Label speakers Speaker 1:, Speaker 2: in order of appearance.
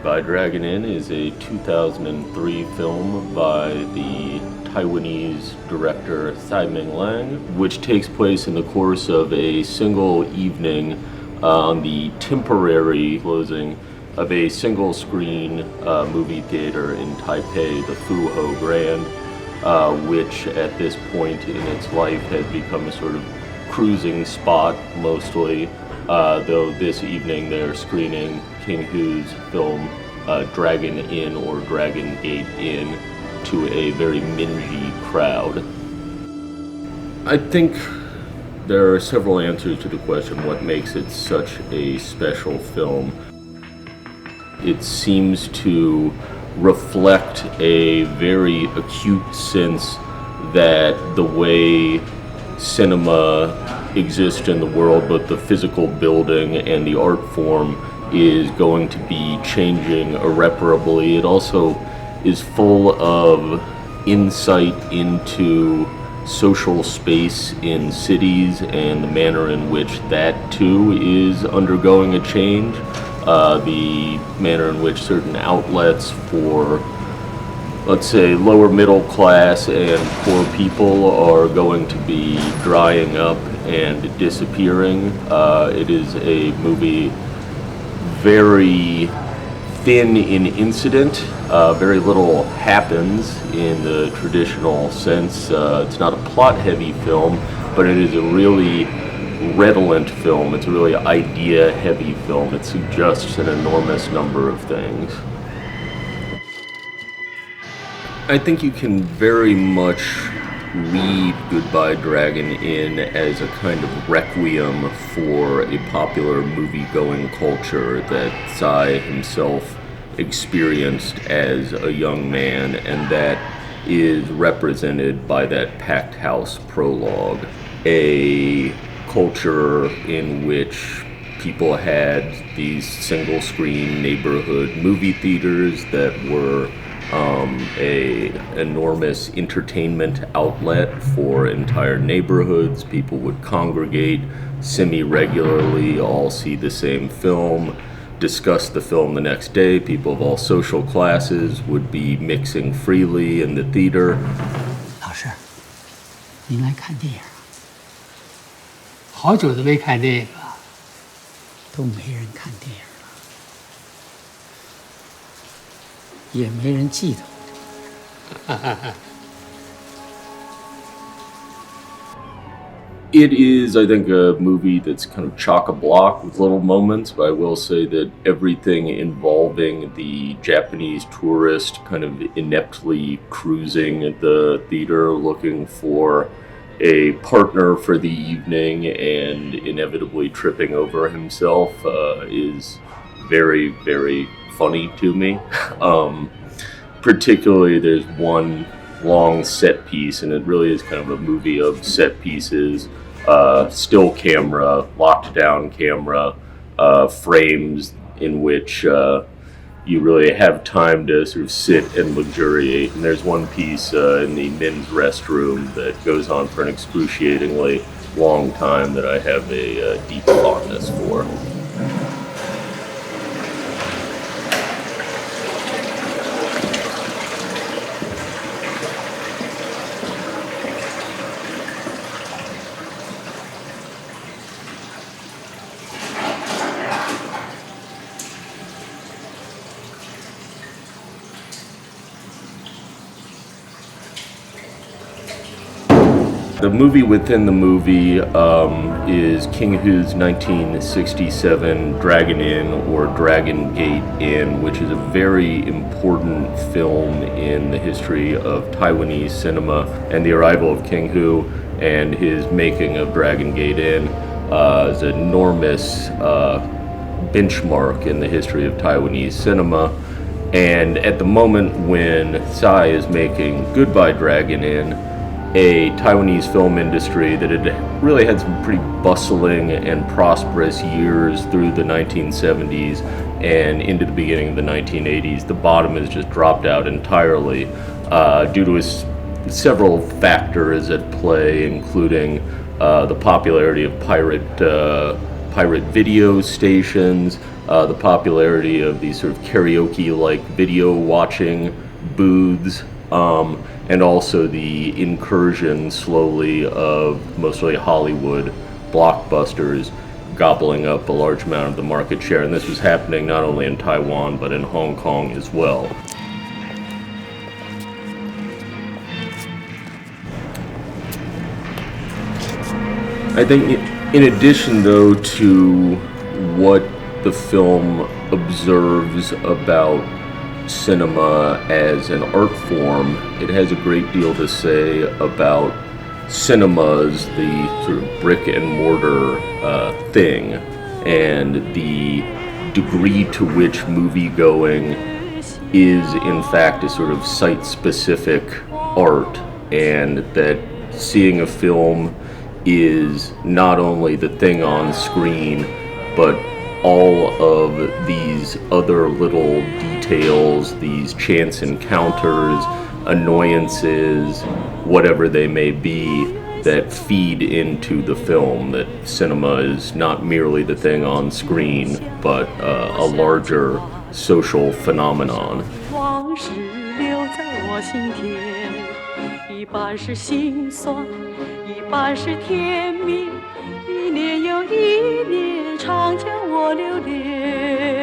Speaker 1: Goodbye Dragon Inn is a 2003 film by the Taiwanese director Tsai Ming-Liang, which takes place in the course of a single evening on the temporary closing of a single-screen movie theater in Taipei, the Fu Ho Grand, which at this point in its life has become a sort of cruising spot mostly, though this evening they're screening King Hu's film Dragon Inn or Dragon Gate Inn to a very mingy crowd. I think there are several answers to the question, what makes it such a special film? It seems to reflect a very acute sense that the way cinema exists in the world, both the physical building and the art form, is going to be changing irreparably. It also is full of insight into social space in cities and the manner in which that too is undergoing a change. The manner in which certain outlets for, let's say, lower middle class and poor people are going to be drying up and disappearing. It is a movie very thin in incident. Very little happens in the traditional sense. It's not a plot-heavy film, but it is a really redolent film. It's a really idea-heavy film. It suggests an enormous number of things. I think you can very much read Goodbye Dragon Inn as a kind of requiem for a popular movie-going culture that Tsai himself experienced as a young man, and that is represented by that packed house prologue. A culture in which people had these single-screen neighborhood movie theaters that were a enormous entertainment outlet for entire neighborhoods. People would congregate semi-regularly, all see the same film, discuss the film the next day. People of all social classes would be mixing freely in the theater.
Speaker 2: 老师，您来看电影，好久都没看这个，都没人看电影了，也没人记得我。
Speaker 1: It is, I think, a movie that's kind of chock-a-block with little moments, but I will say that everything involving the Japanese tourist kind of ineptly cruising at the theater looking for a partner for the evening and inevitably tripping over himself is very, very funny to me. Particularly, there's one long set piece, and it really is kind of a movie of set pieces, still camera, locked down camera, frames in which you really have time to sort of sit and luxuriate. And there's one piece in the men's restroom that goes on for an excruciatingly long time that I have a deep fondness for. The movie within the movie is King Hu's 1967 Dragon Inn or Dragon Gate Inn, which is a very important film in the history of Taiwanese cinema, and the arrival of King Hu and his making of Dragon Gate Inn is an enormous benchmark in the history of Taiwanese cinema. And at the moment when Tsai is making Goodbye Dragon Inn, a Taiwanese film industry that had really had some pretty bustling and prosperous years through the 1970s and into the beginning of the 1980s. The bottom has just dropped out entirely due to several factors at play, including the popularity of pirate pirate video stations, the popularity of these sort of karaoke-like video watching booths, and also the incursion slowly of mostly Hollywood blockbusters gobbling up a large amount of the market share. And this was happening not only in Taiwan but in Hong Kong as well. I think in addition, though, to what the film observes about cinema as an art form, it has a great deal to say about cinemas, the sort of brick and mortar thing, and the degree to which movie-going is, in fact, a sort of site-specific art, and that seeing a film is not only the thing on screen, but all of these other little details, these chance encounters, annoyances, whatever they may be, that feed into the film, that cinema is not merely the thing on screen, but a larger social phenomenon.
Speaker 3: 往事留在我心田，一半是心酸，一半是甜蜜，一年又一年，常将我留恋。